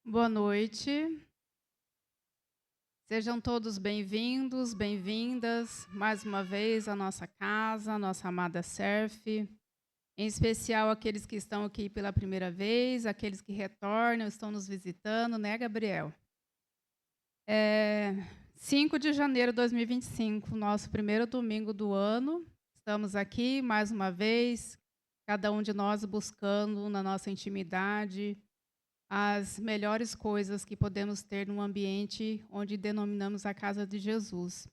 Boa noite. Sejam todos bem-vindos, bem-vindas mais uma vez à nossa casa, à nossa amada SERF. Em especial aqueles que estão aqui pela primeira vez, aqueles que retornam, estão nos visitando, né, Gabriel? 5 de janeiro de 2025, nosso primeiro domingo do ano. Estamos aqui mais uma vez, cada um de nós buscando na nossa intimidade as melhores coisas que podemos ter num ambiente onde denominamos a casa de Jesus.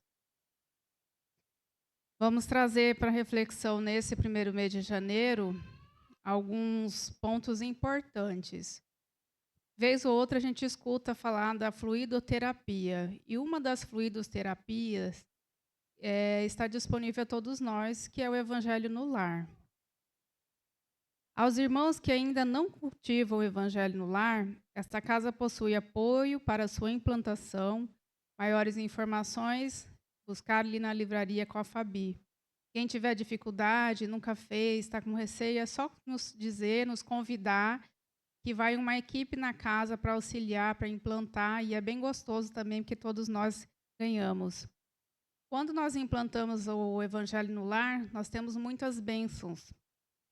Vamos trazer para reflexão nesse primeiro mês de janeiro alguns pontos importantes. Vez ou outra a gente escuta falar da fluidoterapia, e uma das fluidoterapias está disponível a todos nós, que é o Evangelho no Lar. Aos irmãos que ainda não cultivam o Evangelho no Lar, esta casa possui apoio para sua implantação. Maiores informações, buscar ali na livraria com a Fabi. Quem tiver dificuldade, nunca fez, está com receio, é só nos dizer, nos convidar, que vai uma equipe na casa para auxiliar, para implantar, e é bem gostoso também, porque todos nós ganhamos. Quando nós implantamos o Evangelho no Lar, nós temos muitas bênçãos.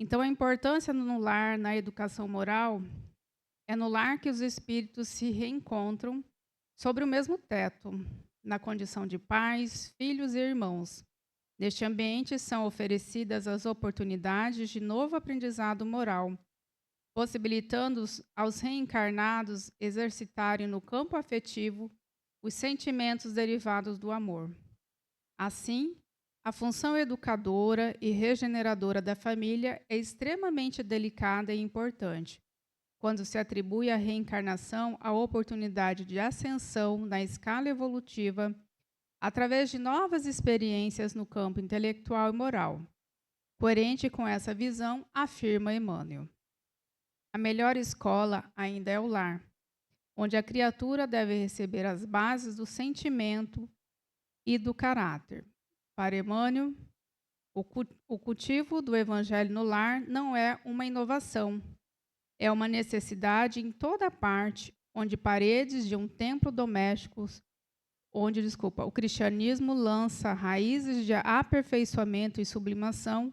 Então, a importância no lar, na educação moral, é no lar que os espíritos se reencontram sobre o mesmo teto, na condição de pais, filhos e irmãos. Neste ambiente são oferecidas as oportunidades de novo aprendizado moral, possibilitando aos reencarnados exercitarem no campo afetivo os sentimentos derivados do amor. Assim, a função educadora e regeneradora da família é extremamente delicada e importante, quando se atribui à reencarnação a oportunidade de ascensão na escala evolutiva através de novas experiências no campo intelectual e moral. Coerente com essa visão, afirma Emmanuel. A melhor escola ainda é o lar, onde a criatura deve receber as bases do sentimento e do caráter. Para Emmanuel, o cultivo do evangelho no lar não é uma inovação, é uma necessidade em toda parte, onde paredes de um templo doméstico, o cristianismo lança raízes de aperfeiçoamento e sublimação,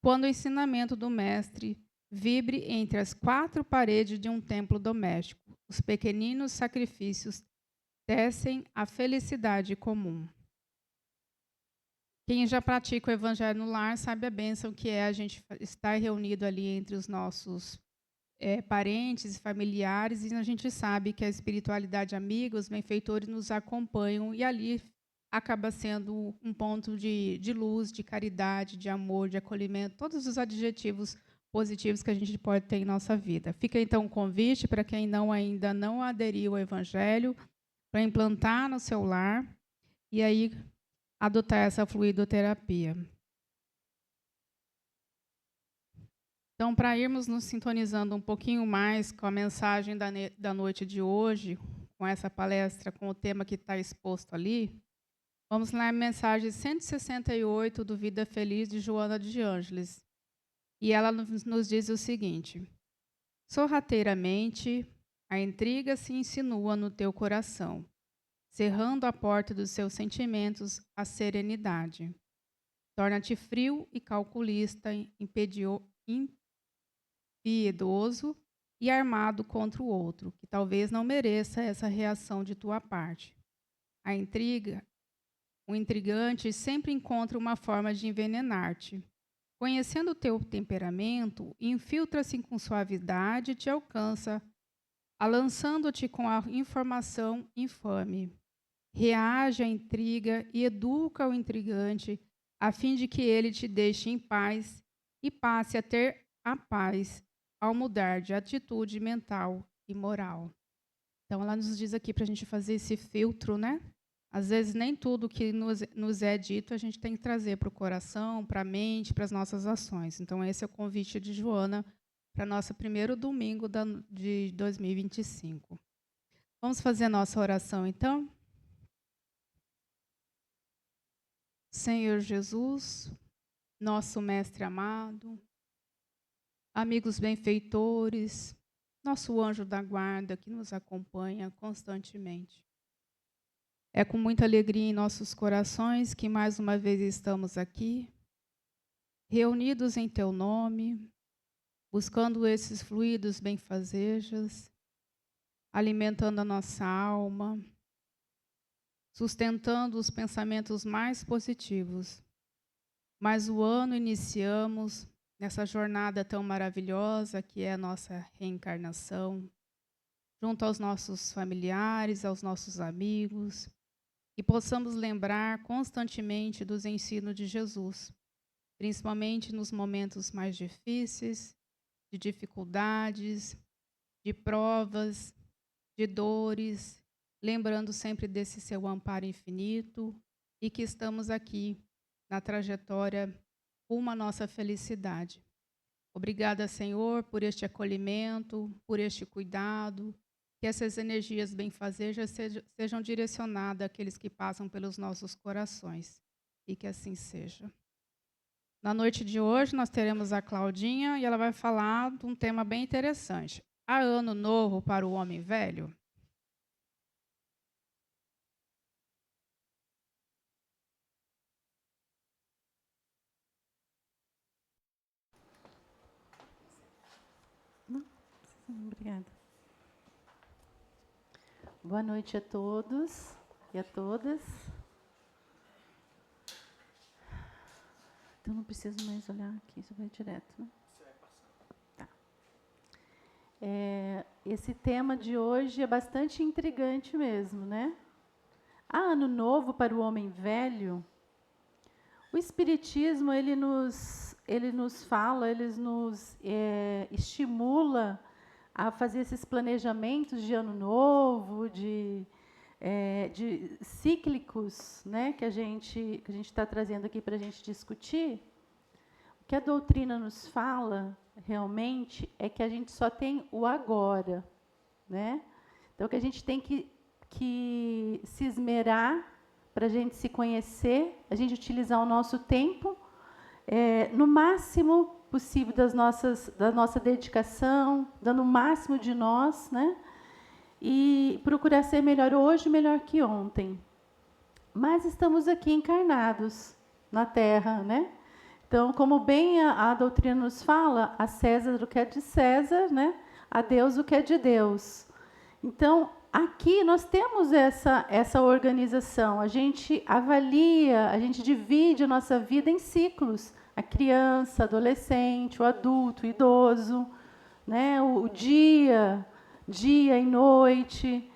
quando o ensinamento do mestre vibre entre as quatro paredes de um templo doméstico. Os pequeninos sacrifícios tecem a felicidade comum. Quem já pratica o evangelho no lar sabe a bênção que é a gente estar reunido ali entre os nossos parentes e familiares, e a gente sabe que a espiritualidade amiga, os benfeitores nos acompanham, e ali acaba sendo um ponto de luz, de caridade, de amor, de acolhimento, todos os adjetivos positivos que a gente pode ter em nossa vida. Fica então um convite para quem ainda não aderiu ao evangelho, para implantar no seu lar, e aí adotar essa fluidoterapia. Então, para irmos nos sintonizando um pouquinho mais com a mensagem da noite de hoje, com essa palestra, com o tema que está exposto ali, vamos lá à mensagem 168 do Vida Feliz de Joana de Ângeles. E ela nos diz o seguinte: sorrateiramente, a intriga se insinua no teu coração, cerrando a porta dos seus sentimentos à serenidade. Torna-te frio e calculista, impiedoso e armado contra o outro, que talvez não mereça essa reação de tua parte. A intriga, o intrigante sempre encontra uma forma de envenenar-te. Conhecendo o teu temperamento, infiltra-se com suavidade e te alcança, alançando-te com a informação infame. Reage à intriga e educa o intrigante, a fim de que ele te deixe em paz e passe a ter a paz ao mudar de atitude mental e moral. Então, ela nos diz aqui para a gente fazer esse filtro, né? Às vezes, nem tudo que nos é dito a gente tem que trazer para o coração, para a mente, para as nossas ações. Então, esse é o convite de Joana para nosso primeiro domingo de 2025. Vamos fazer a nossa oração, então? Senhor Jesus, nosso Mestre amado, amigos benfeitores, nosso anjo da guarda que nos acompanha constantemente. É com muita alegria em nossos corações que mais uma vez estamos aqui, reunidos em Teu nome, buscando esses fluidos benfazejas, alimentando a nossa alma, sustentando os pensamentos mais positivos. Mais o ano iniciamos nessa jornada tão maravilhosa que é a nossa reencarnação, junto aos nossos familiares, aos nossos amigos, e possamos lembrar constantemente dos ensinos de Jesus, principalmente nos momentos mais difíceis, de dificuldades, de provas, de dores, lembrando sempre desse seu amparo infinito e que estamos aqui na trajetória rumo à nossa felicidade. Obrigada, Senhor, por este acolhimento, por este cuidado, que essas energias benfazejas sejam direcionadas àqueles que passam pelos nossos corações, e que assim seja. Na noite de hoje, nós teremos a Claudinha, e ela vai falar de um tema bem interessante. Há ano novo para o homem velho? Obrigada. Boa noite a todos e a todas. Então não preciso mais olhar aqui, isso vai direto, né? Tá. Esse tema de hoje é bastante intrigante mesmo, né? Há ano novo para o homem velho? O Espiritismo, ele nos fala, ele nos estimula a fazer esses planejamentos de ano novo, de cíclicos, né, que a gente está trazendo aqui para a gente discutir. O que a doutrina nos fala, realmente, é que a gente só tem o agora, né? Então, que a gente tem que se esmerar para a gente se conhecer, a gente utilizar o nosso tempo no máximo possível da nossa dedicação, dando o máximo de nós, né? E procurar ser melhor hoje, melhor que ontem. Mas estamos aqui encarnados na Terra, né? Então, como bem a doutrina nos fala, a César o que é de César, né? A Deus o que é de Deus. Então, aqui nós temos essa organização. A gente avalia, a gente divide a nossa vida em ciclos. A criança, adolescente, o adulto, o idoso, né? O dia e noite,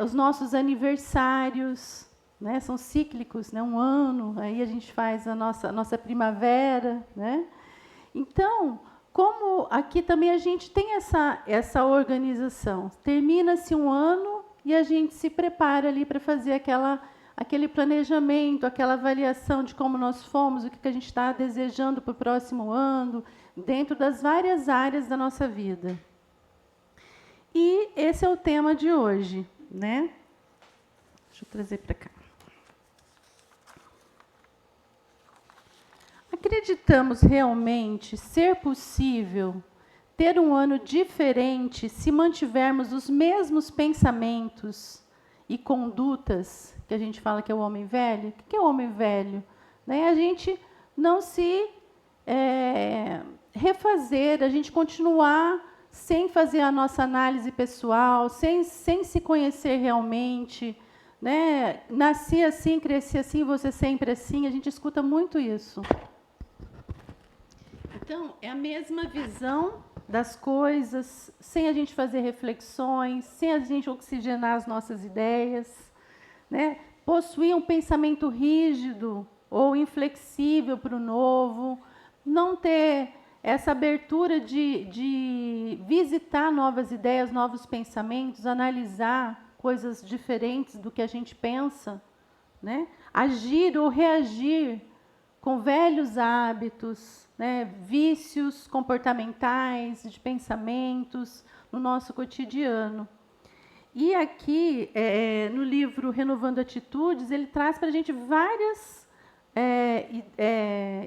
os nossos aniversários, né? São cíclicos, né? Um ano, aí a gente faz a nossa primavera, né? Então, como aqui também a gente tem essa organização, termina-se um ano e a gente se prepara ali para fazer aquele planejamento, aquela avaliação de como nós fomos, o que a gente está desejando para o próximo ano, dentro das várias áreas da nossa vida. E esse é o tema de hoje, né? Deixa eu trazer para cá. Acreditamos realmente ser possível ter um ano diferente se mantivermos os mesmos pensamentos e condutas que a gente fala que é o homem velho? O que é o homem velho? Né? A gente não se refazer, a gente continuar sem fazer a nossa análise pessoal, sem se conhecer realmente, né? Nasci assim, cresci assim, você sempre assim. A gente escuta muito isso. Então, é a mesma visão das coisas, sem a gente fazer reflexões, sem a gente oxigenar as nossas ideias, né? Possuir um pensamento rígido ou inflexível para o novo, não ter essa abertura de visitar novas ideias, novos pensamentos, analisar coisas diferentes do que a gente pensa, né? Agir ou reagir com velhos hábitos, né? Vícios comportamentais, de pensamentos no nosso cotidiano. E aqui, no livro Renovando Atitudes, ele traz para a gente vários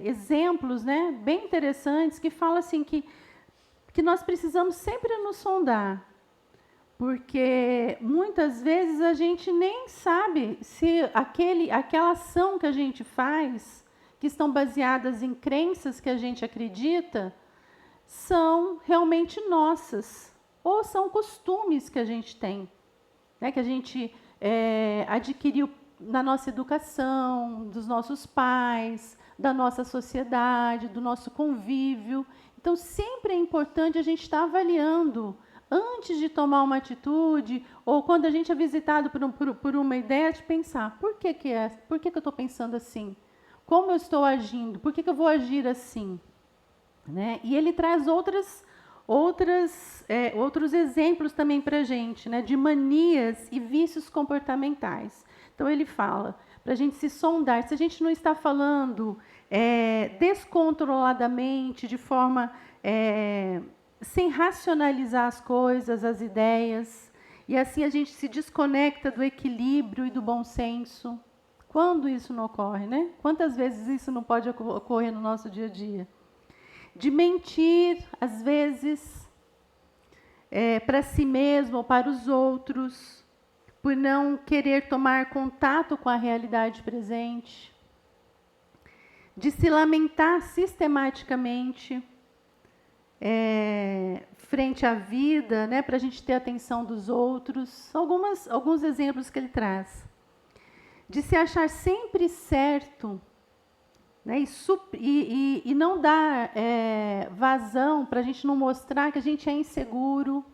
exemplos, né, bem interessantes, que falam assim que que nós precisamos sempre nos sondar, porque muitas vezes a gente nem sabe se aquela ação que a gente faz, que estão baseadas em crenças que a gente acredita, são realmente nossas, ou são costumes que a gente tem, né, que a gente adquiriu na nossa educação, dos nossos pais, da nossa sociedade, do nosso convívio. Então, sempre é importante a gente estar avaliando, antes de tomar uma atitude, ou quando a gente é visitado por uma ideia, de pensar, por que eu estou pensando assim? Como eu estou agindo? Por que eu vou agir assim? Né? E ele traz outros exemplos também para a gente, né, de manias e vícios comportamentais. Então, ele fala para a gente se sondar, se a gente não está falando descontroladamente, de forma sem racionalizar as coisas, as ideias, e assim a gente se desconecta do equilíbrio e do bom senso. Quando isso não ocorre, né? Quantas vezes isso não pode ocorrer no nosso dia a dia? De mentir, às vezes, para si mesmo ou para os outros, por não querer tomar contato com a realidade presente, de se lamentar sistematicamente frente à vida, né, para a gente ter a atenção dos outros. Alguns exemplos que ele traz. De se achar sempre certo, né, e não dar vazão para a gente não mostrar que a gente é inseguro,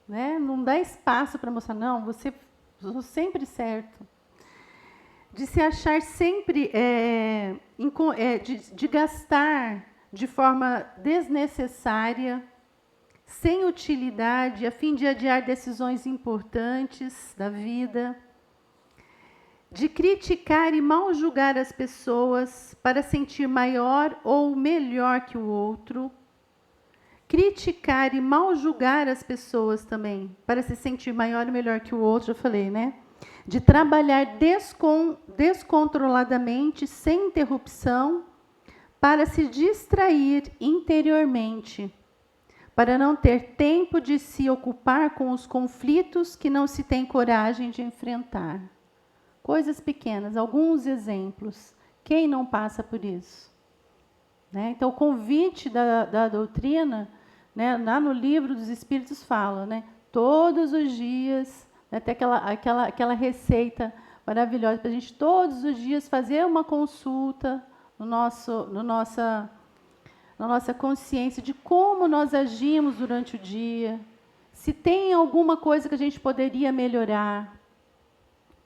né, não dá espaço para mostrar, não, você estou sempre certo. De se achar sempre, de gastar de forma desnecessária, sem utilidade, a fim de adiar decisões importantes da vida. De criticar e mal julgar as pessoas para sentir maior ou melhor que o outro. Criticar e mal julgar as pessoas também, para se sentir maior ou melhor que o outro, já falei, né? De trabalhar descontroladamente, sem interrupção, para se distrair interiormente, para não ter tempo de se ocupar com os conflitos que não se tem coragem de enfrentar. Coisas pequenas, alguns exemplos. Quem não passa por isso? Né? Então, o convite da doutrina, né, lá no Livro dos Espíritos fala, né, todos os dias, né, até aquela receita maravilhosa para a gente todos os dias fazer uma consulta na nossa consciência de como nós agimos durante o dia, se tem alguma coisa que a gente poderia melhorar,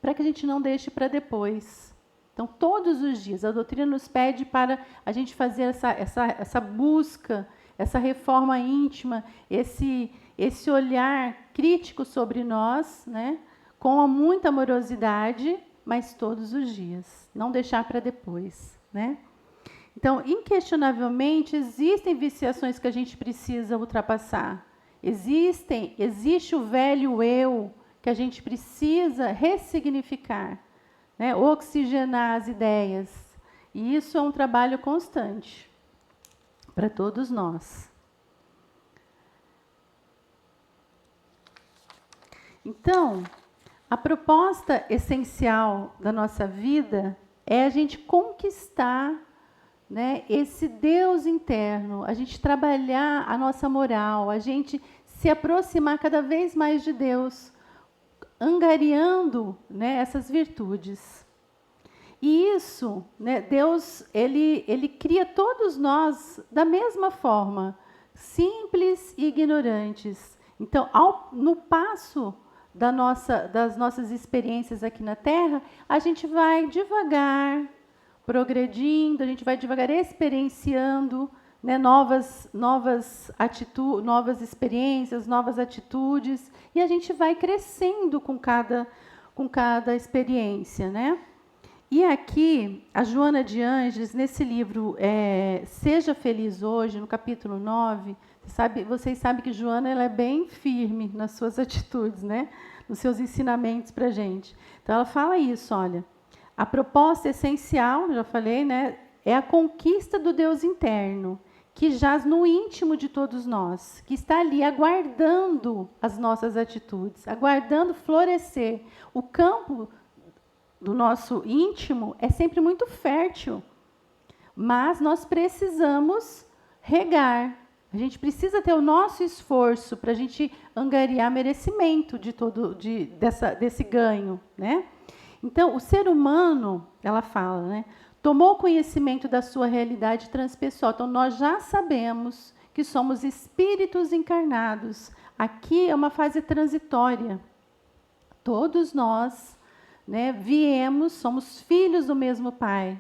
para que a gente não deixe para depois. Então, todos os dias, a doutrina nos pede para a gente fazer essa busca, essa reforma íntima, esse olhar crítico sobre nós, né, com muita amorosidade, mas todos os dias, não deixar para depois, né? Então, inquestionavelmente, existem viciações que a gente precisa ultrapassar. Existe o velho eu que a gente precisa ressignificar, né? Oxigenar as ideias. E isso é um trabalho constante para todos nós. Então, a proposta essencial da nossa vida é a gente conquistar, né, esse Deus interno, a gente trabalhar a nossa moral, a gente se aproximar cada vez mais de Deus, angariando, né, essas virtudes. E isso, né, Deus, ele cria todos nós da mesma forma, simples e ignorantes. Então, no passo das nossas experiências aqui na Terra, a gente vai devagar progredindo, a gente vai devagar experienciando, né, novas experiências, novas atitudes, e a gente vai crescendo com cada experiência, né? E aqui, a Joana de Ângeles, nesse livro Seja Feliz Hoje, no capítulo 9, vocês sabem que Joana ela é bem firme nas suas atitudes, né? Nos seus ensinamentos para a gente. Então, ela fala isso, olha, a proposta essencial, já falei, né, é a conquista do Deus interno, que jaz no íntimo de todos nós, que está ali aguardando as nossas atitudes, aguardando florescer. O campo do nosso íntimo é sempre muito fértil, mas nós precisamos regar. A gente precisa ter o nosso esforço para a gente angariar merecimento desse ganho, né? Então, o ser humano, ela fala, né, tomou conhecimento da sua realidade transpessoal. Então, nós já sabemos que somos espíritos encarnados. Aqui é uma fase transitória. Todos nós, né, somos filhos do mesmo Pai.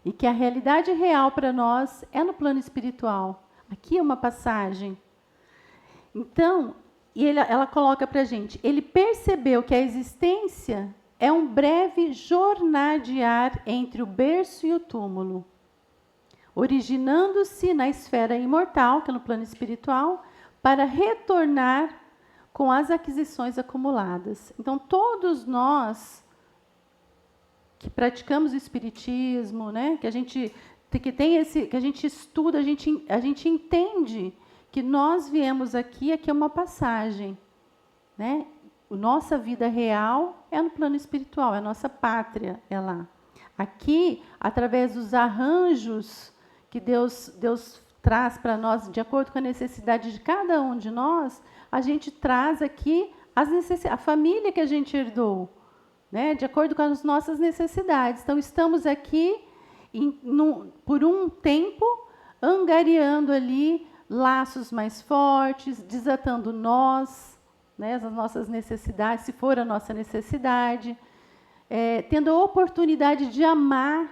E que a realidade real para nós é no plano espiritual. Aqui é uma passagem. Então, ela coloca para a gente, ele percebeu que a existência é um breve jornadear entre o berço e o túmulo, originando-se na esfera imortal, que é no plano espiritual, para retornar com as aquisições acumuladas. Então, todos nós que praticamos o espiritismo, né, que a gente estuda, a gente entende que nós viemos aqui é uma passagem, né? Nossa vida real é no plano espiritual, é a nossa pátria, é lá. Aqui, através dos arranjos que Deus traz para nós, de acordo com a necessidade de cada um de nós, a gente traz aqui a família que a gente herdou, né, de acordo com as nossas necessidades. Então, estamos aqui por um tempo, angariando ali laços mais fortes, desatando nós, né, as nossas necessidades, se for a nossa necessidade, tendo a oportunidade de amar,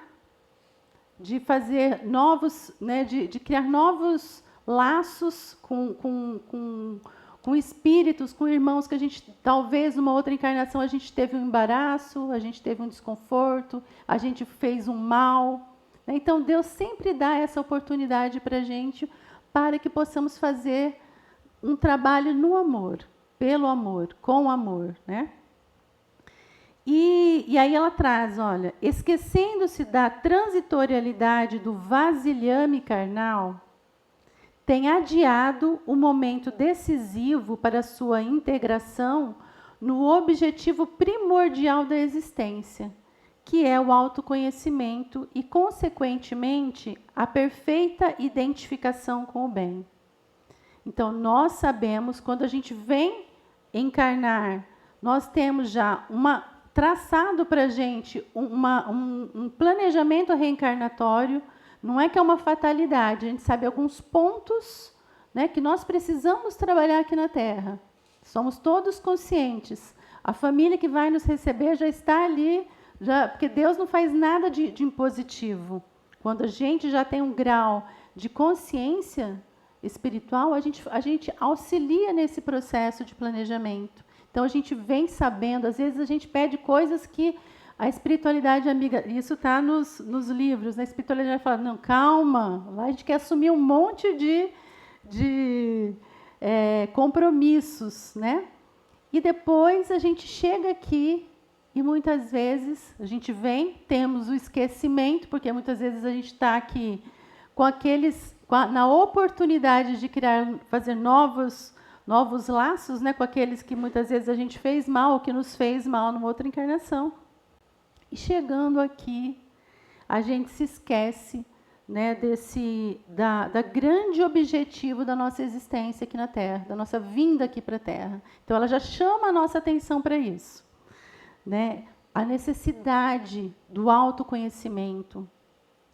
de fazer novos, né, de criar novos laços com espíritos, com irmãos que a gente, talvez, numa outra encarnação, a gente teve um embaraço, a gente teve um desconforto, a gente fez um mal. Então, Deus sempre dá essa oportunidade para a gente, para que possamos fazer um trabalho no amor, pelo amor, com amor, né? E aí ela traz, olha, esquecendo-se da transitorialidade do vasilhame carnal, tem adiado o momento decisivo para sua integração no objetivo primordial da existência, que é o autoconhecimento e, consequentemente, a perfeita identificação com o bem. Então, nós sabemos, quando a gente vem encarnar, nós temos já traçado para a gente um planejamento reencarnatório. Não é que é uma fatalidade, a gente sabe alguns pontos, né, que nós precisamos trabalhar aqui na Terra. Somos todos conscientes. A família que vai nos receber já está ali, porque Deus não faz nada de impositivo. Quando a gente já tem um grau de consciência espiritual, a gente auxilia nesse processo de planejamento. Então, a gente vem sabendo, às vezes a gente pede coisas que a espiritualidade amiga, isso está nos livros, né? A espiritualidade fala, não, calma, lá a gente quer assumir um monte de compromissos, né? E depois a gente chega aqui e muitas vezes a gente vem, temos o esquecimento, porque muitas vezes a gente está aqui na oportunidade de fazer novos laços, né, com aqueles que muitas vezes a gente fez mal, ou que nos fez mal numa outra encarnação. E chegando aqui, a gente se esquece, né, da grande objetivo da nossa existência aqui na Terra, da nossa vinda aqui para a Terra. Então, ela já chama a nossa atenção para isso, né? A necessidade do autoconhecimento,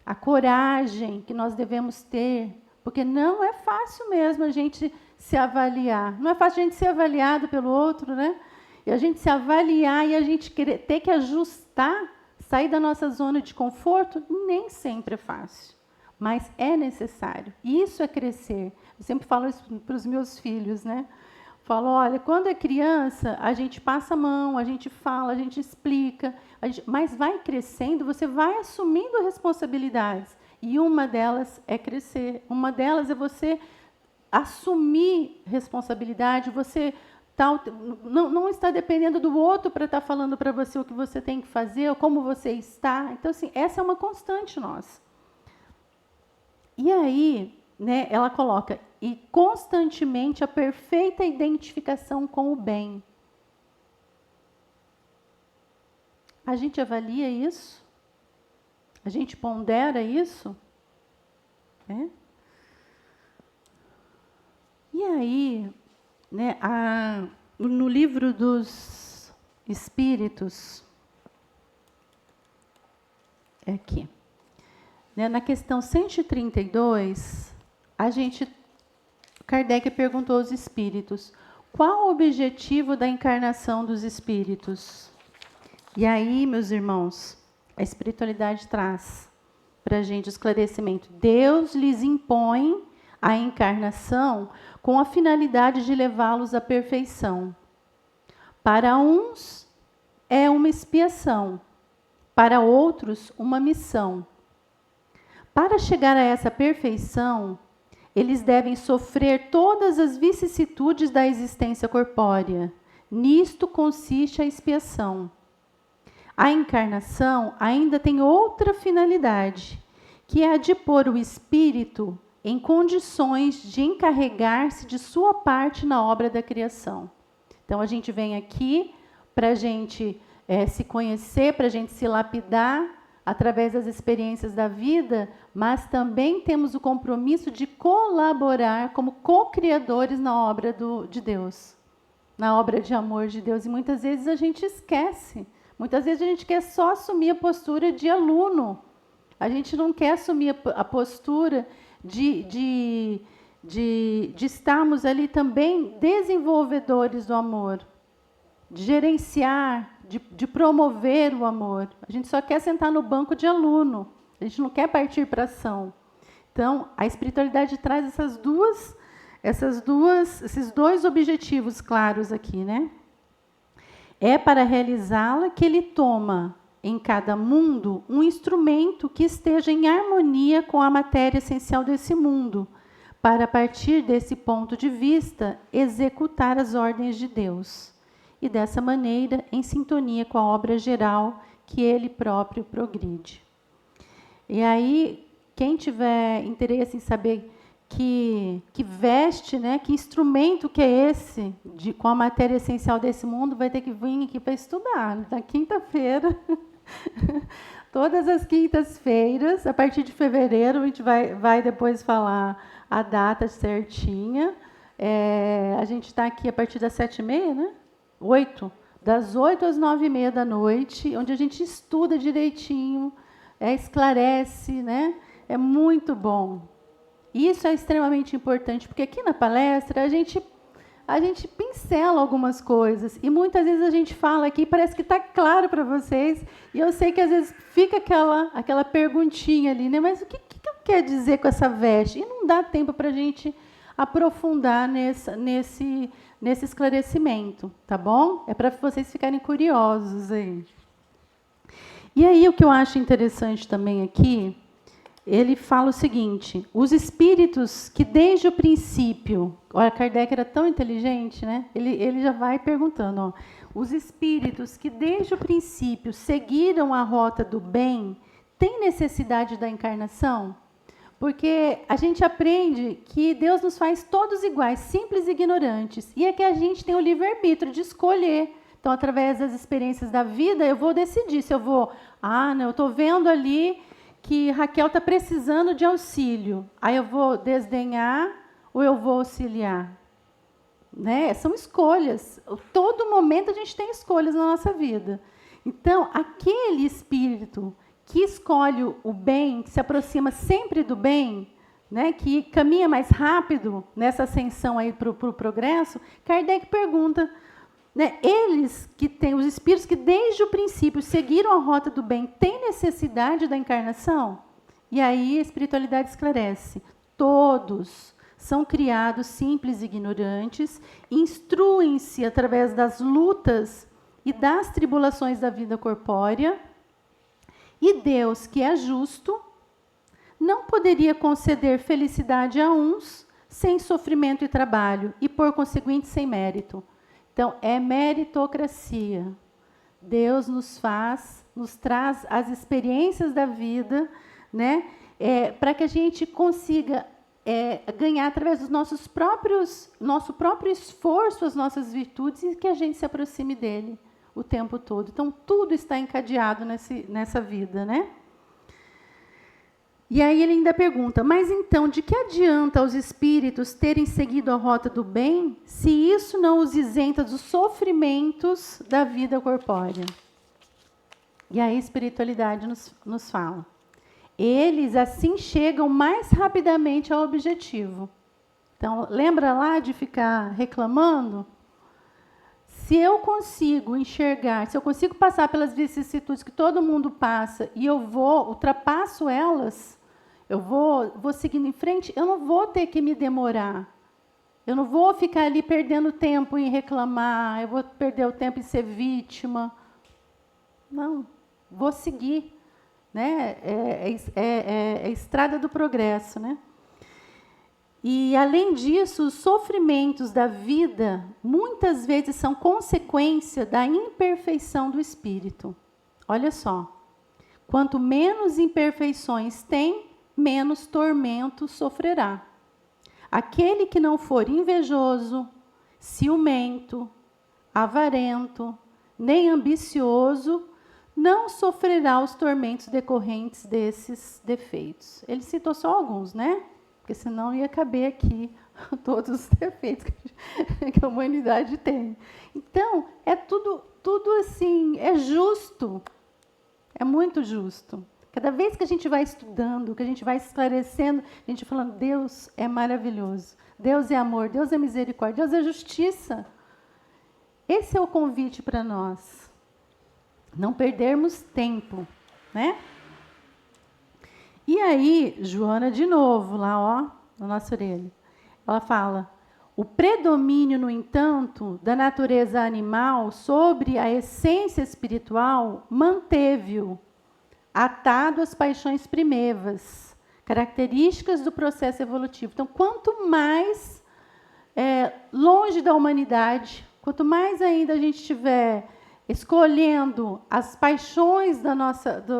a coragem que nós devemos ter, porque não é fácil mesmo a gente se avaliar. Não é fácil a gente ser avaliado pelo outro, né? E a gente se avaliar e a gente ter que ajustar, sair da nossa zona de conforto, nem sempre é fácil. Mas é necessário. Isso é crescer. Eu sempre falo isso para os meus filhos, né? Falo, olha, quando é criança, a gente passa a mão, a gente fala, a gente explica, mas vai crescendo, você vai assumindo responsabilidades. E uma delas é crescer. Uma delas é você assumir responsabilidade, você não está dependendo do outro para estar falando para você o que você tem que fazer, ou como você está. Então, assim, essa é uma constante nossa. E aí, né, ela coloca, e constantemente a perfeita identificação com o bem. A gente avalia isso? A gente pondera isso? E aí, né, no livro dos Espíritos, é aqui, né, na questão 132, Kardec perguntou aos espíritos, qual o objetivo da encarnação dos espíritos? E aí, meus irmãos, a espiritualidade traz para a gente o esclarecimento. Deus lhes impõe a encarnação com a finalidade de levá-los à perfeição. Para uns é uma expiação, para outros uma missão. Para chegar a essa perfeição, eles devem sofrer todas as vicissitudes da existência corpórea. Nisto consiste a expiação. A encarnação ainda tem outra finalidade, que é a de pôr o espírito em condições de encarregar-se de sua parte na obra da criação. Então, a gente vem aqui para a gente se conhecer, para a gente se lapidar através das experiências da vida, mas também temos o compromisso de colaborar como co-criadores na obra de Deus, na obra de amor de Deus. E muitas vezes a gente esquece. Muitas vezes a gente quer só assumir a postura de aluno. A gente não quer assumir a postura de estarmos ali também desenvolvedores do amor, de gerenciar, de promover o amor. A gente só quer sentar no banco de aluno. A gente não quer partir para a ação. Então, a espiritualidade traz esses dois objetivos claros aqui, né? É para realizá-la que ele toma, em cada mundo, um instrumento que esteja em harmonia com a matéria essencial desse mundo, para, a partir desse ponto de vista, executar as ordens de Deus. E, dessa maneira, em sintonia com a obra geral que ele próprio progride. E aí, quem tiver interesse em saber que veste, né, que instrumento que é esse, com a matéria essencial desse mundo, vai ter que vir aqui para estudar. Na quinta-feira, todas as quintas-feiras, a partir de fevereiro, a gente vai depois falar a data certinha. A gente está aqui a partir das 7h30, né? 8. Das 8 às 9h30 da noite, onde a gente estuda direitinho, esclarece, né? É muito bom. Isso é extremamente importante, porque aqui na palestra a gente pincela algumas coisas, e muitas vezes a gente fala aqui, parece que está claro para vocês, e eu sei que às vezes fica aquela perguntinha ali, né? Mas o que eu quero dizer com essa veste? E não dá tempo para a gente aprofundar nesse esclarecimento, tá bom? É para vocês ficarem curiosos aí. E aí o que eu acho interessante também aqui, ele fala o seguinte, os espíritos que desde o princípio, olha, Kardec era tão inteligente, né? Ele já vai perguntando, ó, os espíritos que desde o princípio seguiram a rota do bem, têm necessidade da encarnação? Porque a gente aprende que Deus nos faz todos iguais, simples e ignorantes, e é que a gente tem o livre-arbítrio de escolher. Então, através das experiências da vida, eu vou decidir se eu vou, não, eu estou vendo ali que Raquel está precisando de auxílio. Aí eu vou desdenhar ou eu vou auxiliar? Né? São escolhas. Todo momento a gente tem escolhas na nossa vida. Então, aquele espírito que escolhe o bem, que se aproxima sempre do bem, né, que caminha mais rápido nessa ascensão aí para o progresso, Kardec pergunta, né, eles que têm, os espíritos que desde o princípio seguiram a rota do bem, têm necessidade da encarnação? E aí a espiritualidade esclarece, todos são criados simples e ignorantes, instruem-se através das lutas e das tribulações da vida corpórea, e Deus, que é justo, não poderia conceder felicidade a uns sem sofrimento e trabalho, e, por conseguinte, sem mérito. Então, é meritocracia. Deus nos traz as experiências da vida, né, para que a gente consiga ganhar através dos nosso próprio esforço, as nossas virtudes, e que a gente se aproxime dele o tempo todo. Então, tudo está encadeado nessa vida, né? E aí ele ainda pergunta, mas então, de que adianta os espíritos terem seguido a rota do bem, se isso não os isenta dos sofrimentos da vida corpórea? E aí a espiritualidade nos fala. Eles, assim, chegam mais rapidamente ao objetivo. Então, lembra lá de ficar reclamando? Se eu consigo enxergar, se eu consigo passar pelas vicissitudes que todo mundo passa e eu ultrapasso elas, eu vou seguindo em frente, eu não vou ter que me demorar. Eu não vou ficar ali perdendo tempo em reclamar, eu vou perder o tempo em ser vítima. Não, vou seguir. Né? É a estrada do progresso, né? E, além disso, os sofrimentos da vida muitas vezes são consequência da imperfeição do espírito. Olha só, quanto menos imperfeições tem, menos tormento sofrerá. Aquele que não for invejoso, ciumento, avarento, nem ambicioso, não sofrerá os tormentos decorrentes desses defeitos. Ele citou só alguns, né? Porque senão ia caber aqui todos os defeitos que a humanidade tem. Então, é tudo assim, é justo. É muito justo. Cada vez que a gente vai estudando, que a gente vai esclarecendo, a gente falando, Deus é maravilhoso, Deus é amor, Deus é misericórdia, Deus é justiça. Esse é o convite para nós. Não perdermos tempo, né? E aí, Joana, de novo, lá, ó, na nossa orelha, ela fala, o predomínio, no entanto, da natureza animal sobre a essência espiritual manteve-o atado às paixões primevas, características do processo evolutivo. Então, quanto mais longe da humanidade, quanto mais ainda a gente estiver escolhendo as paixões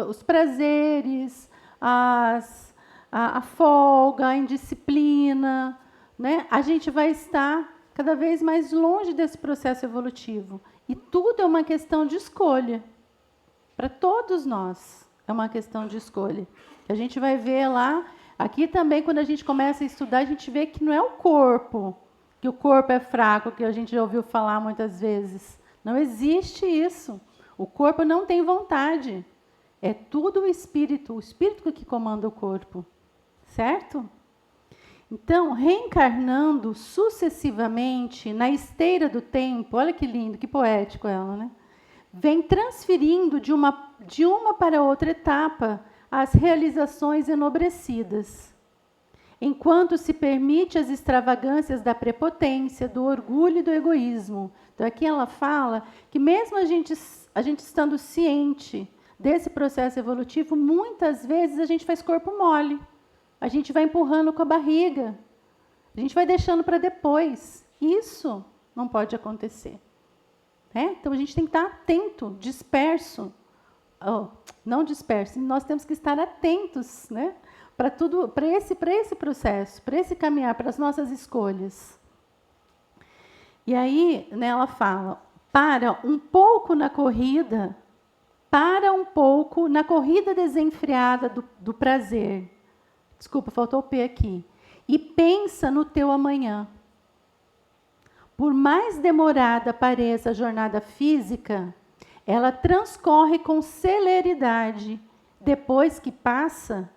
os prazeres, a folga, a indisciplina, né? A gente vai estar cada vez mais longe desse processo evolutivo. E tudo é uma questão de escolha. Para todos nós é uma questão de escolha. A gente vai ver lá, aqui também, quando a gente começa a estudar, a gente vê que não é o corpo, que o corpo é fraco, que a gente já ouviu falar muitas vezes. Não existe isso. O corpo não tem vontade. É tudo o espírito que comanda o corpo. Certo? Então, reencarnando sucessivamente na esteira do tempo, olha que lindo, que poético ela, né? Vem transferindo de uma para outra etapa as realizações enobrecidas. Enquanto se permite as extravagâncias da prepotência, do orgulho e do egoísmo. Então, aqui ela fala que mesmo a gente estando ciente desse processo evolutivo, muitas vezes a gente faz corpo mole. A gente vai empurrando com a barriga. A gente vai deixando para depois. Isso não pode acontecer. Né? Então, a gente tem que estar atento, disperso. Não disperso, nós temos que estar atentos, né? Para esse processo, para esse caminhar, para as nossas escolhas. E aí, né, ela fala, para um pouco na corrida desenfreada do prazer. Desculpa, faltou o P aqui. E pensa no teu amanhã. Por mais demorada pareça a jornada física, ela transcorre com celeridade. Depois que passa,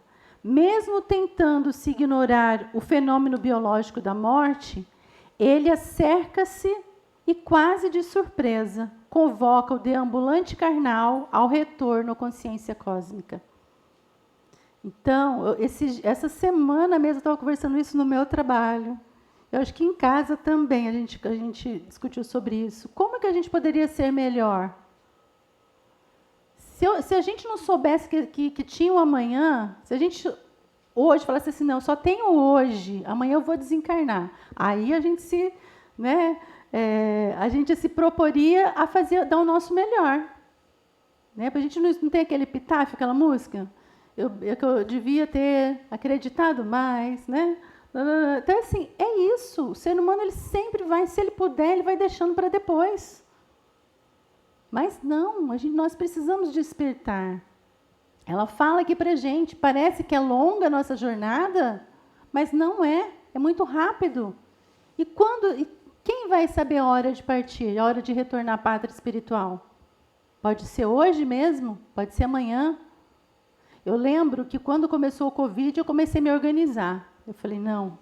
mesmo tentando-se ignorar o fenômeno biológico da morte, ele acerca-se e, quase de surpresa, convoca o deambulante carnal ao retorno à consciência cósmica. Então, essa semana mesmo eu estava conversando isso no meu trabalho. Eu acho que em casa também a gente discutiu sobre isso. Como é que a gente poderia ser melhor? Se a gente não soubesse que tinha um amanhã, se a gente hoje falasse assim, não, só tenho hoje, amanhã eu vou desencarnar. Aí a gente se proporia a dar o nosso melhor. Né? Para a gente não ter aquele epitáfio, aquela música. Eu devia ter acreditado mais, né? Então, assim, é isso. O ser humano, ele sempre vai, se ele puder, ele vai deixando para depois. Mas não, nós precisamos despertar. Ela fala aqui para a gente, parece que é longa a nossa jornada, mas não é, é muito rápido. E quem vai saber a hora de partir, a hora de retornar à pátria espiritual? Pode ser hoje mesmo, pode ser amanhã. Eu lembro que quando começou o Covid, eu comecei a me organizar. Eu falei, não,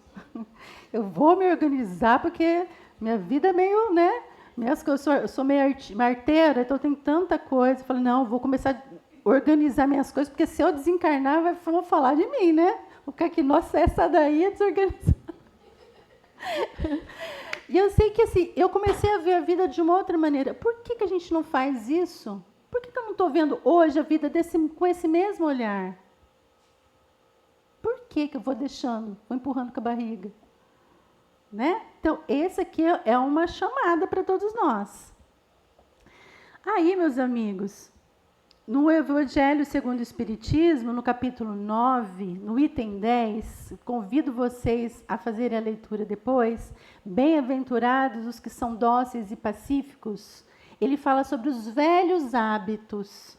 eu vou me organizar porque minha vida é meio, né? Eu sou meio arteira, então tem tanta coisa. Eu falei, não, eu vou começar a organizar minhas coisas, porque se eu desencarnar, vão falar de mim, né? O que é que, nossa, essa daí é desorganizada. E eu sei que assim, eu comecei a ver a vida de uma outra maneira. Por que a gente não faz isso? Por que eu não estou vendo hoje a vida com esse mesmo olhar? Por que eu vou deixando, vou empurrando com a barriga? Né? Então, esse aqui é uma chamada para todos nós. Aí, meus amigos, no Evangelho segundo o Espiritismo, no capítulo 9, no item 10, convido vocês a fazerem a leitura depois. Bem-aventurados os que são dóceis e pacíficos. Ele fala sobre os velhos hábitos.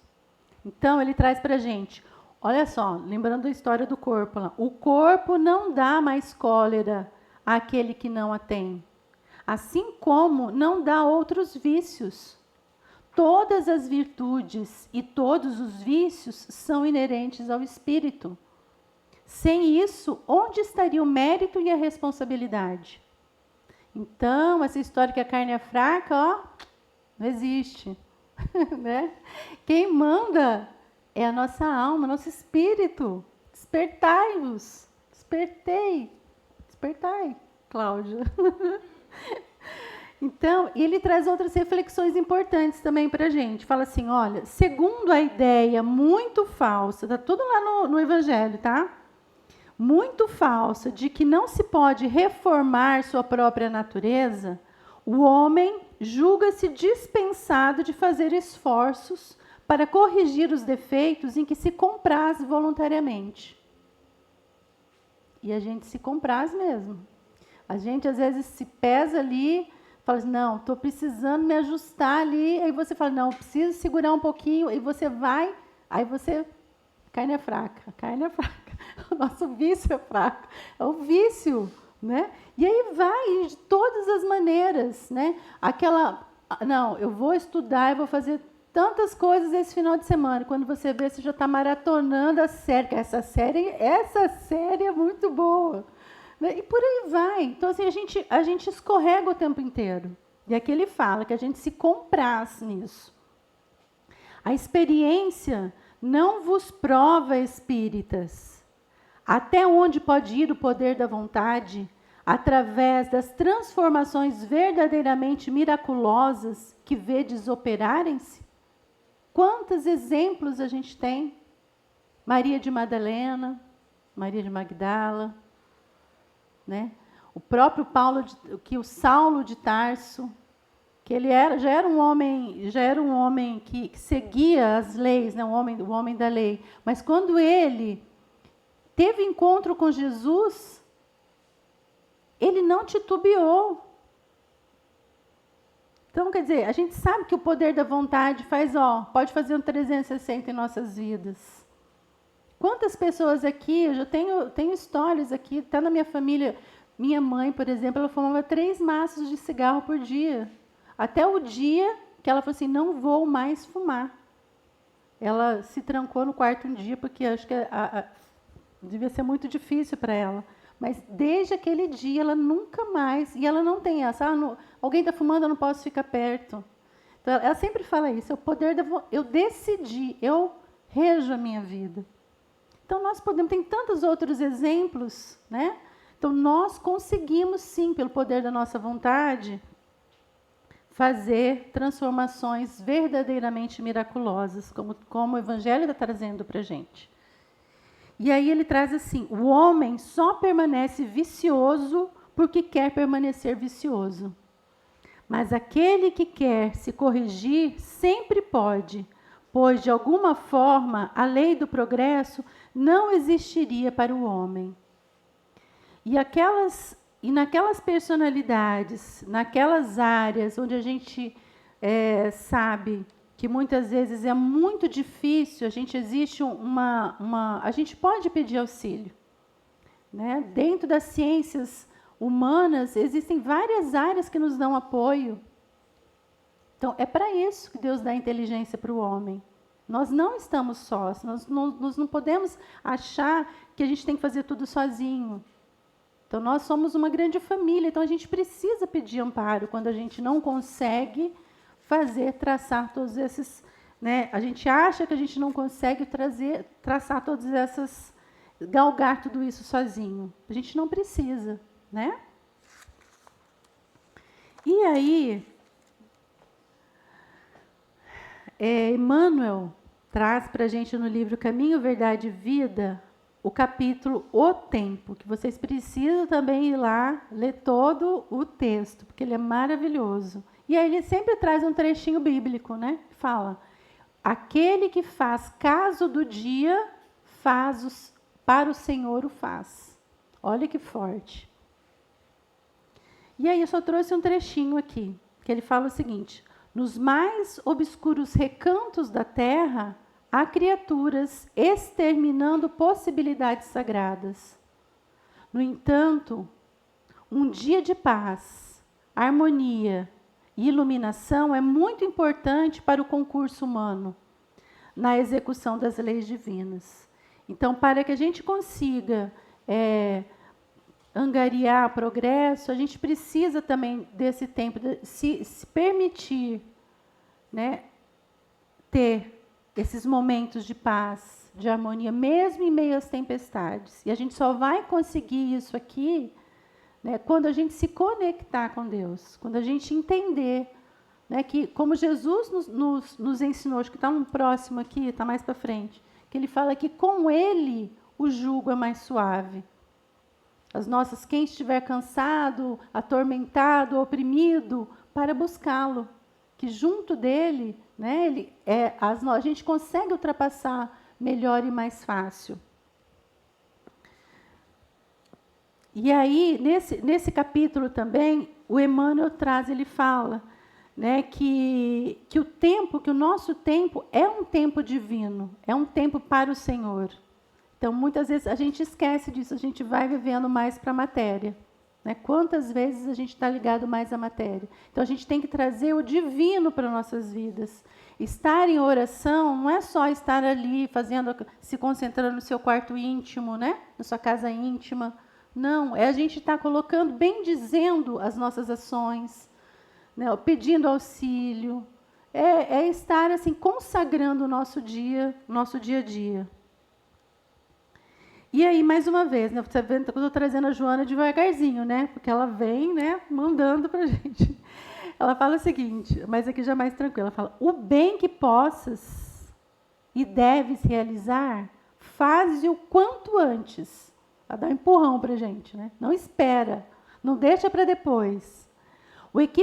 Então, ele traz para a gente, olha só, lembrando a história do corpo lá, o corpo não dá mais cólera àquele que não a tem, assim como não dá outros vícios. Todas as virtudes e todos os vícios são inerentes ao espírito. Sem isso, onde estaria o mérito e a responsabilidade? Então, essa história que a carne é fraca, ó, não existe. Né? Quem manda é a nossa alma, nosso espírito. Despertai-vos. Despertai, Cláudia. Então, ele traz outras reflexões importantes também para a gente. Fala assim, olha, segundo a ideia muito falsa, está tudo lá no Evangelho, tá? Muito falsa, de que não se pode reformar sua própria natureza, o homem julga-se dispensado de fazer esforços para corrigir os defeitos em que se compraz voluntariamente. E a gente se compraz mesmo. A gente, às vezes, se pesa ali, fala assim, não, estou precisando me ajustar ali. Aí você fala, não, preciso segurar um pouquinho. E você vai, aí você... Carne é fraca. O nosso vício é fraco. É o vício, né? E aí vai de todas as maneiras, né? Não, eu vou estudar, eu vou fazer tantas coisas esse final de semana. Quando você vê, você já está maratonando a série. Essa série é muito boa. Né? E por aí vai. Então, assim, a gente escorrega o tempo inteiro. E aqui ele fala que a gente se compraz nisso. A experiência não vos prova, espíritas, até onde pode ir o poder da vontade, através das transformações verdadeiramente miraculosas que vedes operarem-se? Quantos exemplos a gente tem? Maria de Madalena, Maria de Magdala, né? O próprio o Saulo de Tarso, que ele já era um homem que seguia as leis, né? o homem da lei. Mas quando ele teve encontro com Jesus, ele não titubeou. Então, quer dizer, a gente sabe que o poder da vontade pode fazer um 360 em nossas vidas. Quantas pessoas aqui, eu já tenho histórias aqui, está na minha família. Minha mãe, por exemplo, ela fumava 3 maços de cigarro por dia. Até o dia que ela falou assim, não vou mais fumar. Ela se trancou no quarto um dia, porque acho que devia ser muito difícil para ela. Mas desde aquele dia, ela nunca mais... E ela não tem essa... alguém está fumando, eu não posso ficar perto. Então, ela sempre fala isso, é o poder eu decidi, eu rejo a minha vida. Então, nós tem tantos outros exemplos, né? Então, nós conseguimos, sim, pelo poder da nossa vontade, fazer transformações verdadeiramente miraculosas, como o Evangelho está trazendo para a gente. E aí ele traz assim, o homem só permanece vicioso porque quer permanecer vicioso. Mas aquele que quer se corrigir sempre pode, pois, de alguma forma, a lei do progresso não existiria para o homem. E naquelas personalidades, naquelas áreas onde a gente sabe que muitas vezes é muito difícil, a gente pode pedir auxílio, né? Dentro das ciências humanas, existem várias áreas que nos dão apoio. Então, é para isso que Deus dá inteligência para o homem. Nós não estamos sós, nós não podemos achar que a gente tem que fazer tudo sozinho. Então, nós somos uma grande família, então a gente precisa pedir amparo quando a gente não consegue traçar todos esses... Né? A gente acha que a gente não consegue traçar todas essas... galgar tudo isso sozinho. A gente não precisa, né? E aí, Emmanuel traz para a gente no livro Caminho, Verdade e Vida, o capítulo O Tempo, que vocês precisam também ir lá ler todo o texto, porque ele é maravilhoso. E aí ele sempre traz um trechinho bíblico, né? Fala, aquele que faz caso do dia, para o Senhor o faz. Olha que forte. E aí eu só trouxe um trechinho aqui, que ele fala o seguinte, nos mais obscuros recantos da terra, há criaturas exterminando possibilidades sagradas. No entanto, um dia de paz, harmonia e iluminação é muito importante para o concurso humano na execução das leis divinas. Então, para que a gente consiga angariar progresso, a gente precisa também desse tempo, se permitir, né, ter esses momentos de paz, de harmonia, mesmo em meio às tempestades. E a gente só vai conseguir isso aqui, né, quando a gente se conectar com Deus, quando a gente entender, né, que, como Jesus nos ensinou, acho que está um próximo aqui, está mais para frente, que ele fala que com Ele o jugo é mais suave. Quem estiver cansado, atormentado, oprimido, para buscá-lo, que junto dele, né, a gente consegue ultrapassar melhor e mais fácil. E aí, nesse capítulo também, o Emmanuel ele fala, né, que o nosso tempo é um tempo divino, é um tempo para o Senhor. Então, muitas vezes a gente esquece disso, a gente vai vivendo mais para a matéria. Né? Quantas vezes a gente está ligado mais à matéria? Então, a gente tem que trazer o divino para nossas vidas. Estar em oração não é só estar ali se concentrando no seu quarto íntimo, né? Na sua casa íntima. Não, é a gente estar colocando, bendizendo as nossas ações, né? Pedindo auxílio. É estar assim, consagrando o nosso dia a dia. E aí, mais uma vez, né, você vê que eu estou trazendo a Joana devagarzinho, né, porque ela vem, né, mandando para a gente. Ela fala o seguinte, mas aqui já mais tranquila, ela fala, o bem que possas e deves realizar, faze o quanto antes. Ela dá um empurrão para a gente, né? Não espera, não deixa para depois.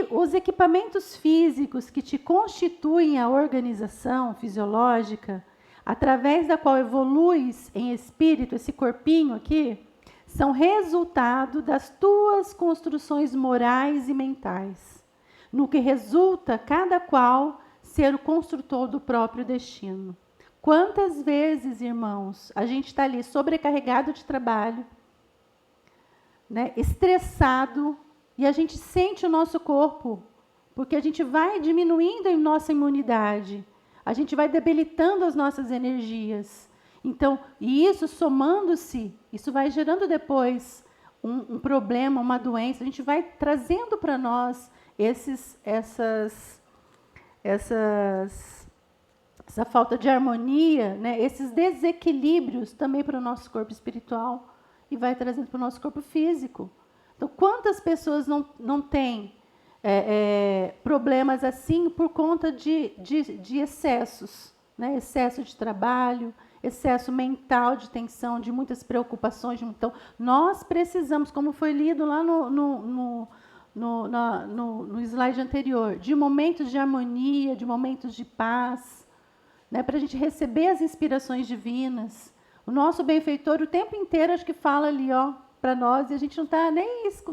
Os equipamentos físicos que te constituem a organização fisiológica, através da qual evoluis em espírito, esse corpinho aqui, são resultado das tuas construções morais e mentais, no que resulta cada qual ser o construtor do próprio destino. Quantas vezes, irmãos, a gente está ali sobrecarregado de trabalho, né, estressado, e a gente sente o nosso corpo, porque a gente vai diminuindo a nossa imunidade, a gente vai debilitando as nossas energias. Então, e isso somando-se, isso vai gerando depois um problema, uma doença. A gente vai trazendo para nós essa falta de harmonia, né? Esses desequilíbrios também para o nosso corpo espiritual e vai trazendo para o nosso corpo físico. Então, quantas pessoas não têm problemas assim por conta de excessos, né? Excesso de trabalho, excesso mental de tensão, de muitas preocupações. Então, nós precisamos, como foi lido lá no slide anterior, de momentos de harmonia, de momentos de paz, né? Para a gente receber as inspirações divinas. O nosso benfeitor, o tempo inteiro, acho que fala ali, ó, para nós e a gente não